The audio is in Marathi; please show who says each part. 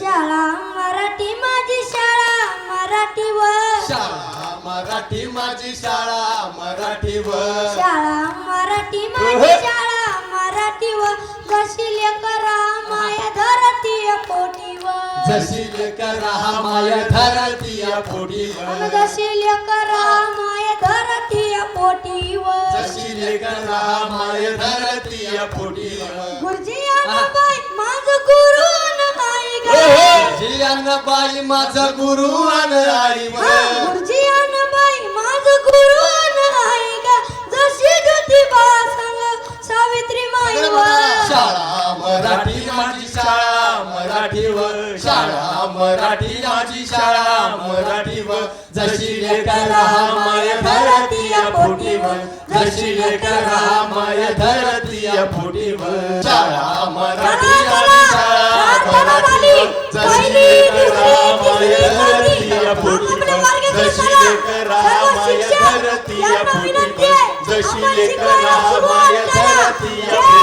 Speaker 1: शाळा मराठी माझी शाळा मराठीवर
Speaker 2: शाळा मराठी माझी शाळा मराठीवर
Speaker 1: शाळा मराठी माझी शाळा मराठीवर जशी लेकरा माया धरती पोटीवर
Speaker 2: जशी लेकरा माया धरती पोटीवर
Speaker 1: जशी लेकरा माया धरती पोटीवर
Speaker 2: जशी लेकरा माया धरती पोटीवर
Speaker 1: गुरुजी बाई माझ गुरु आई ग
Speaker 2: जी बाई माझा गुरु अन आई
Speaker 1: गुरुजी बाई माझ गुरु आई ग जशी ज्योतिबा संग सावित्री माईवर
Speaker 2: शाळा मराठी माझी शाळा मराठीवर शाळा मराठी माझी शाळा मराठीवर जशी लेकरा माया धरती पोटीवर जशी लेकरा माया धरती पोटीवर शाळा मराठी माझी शाळा मराठीवर जशी लेकरा माया धरती पोटीवर जशी लेकरा माया धरती पोटीवर जशी लेकरा माया धरती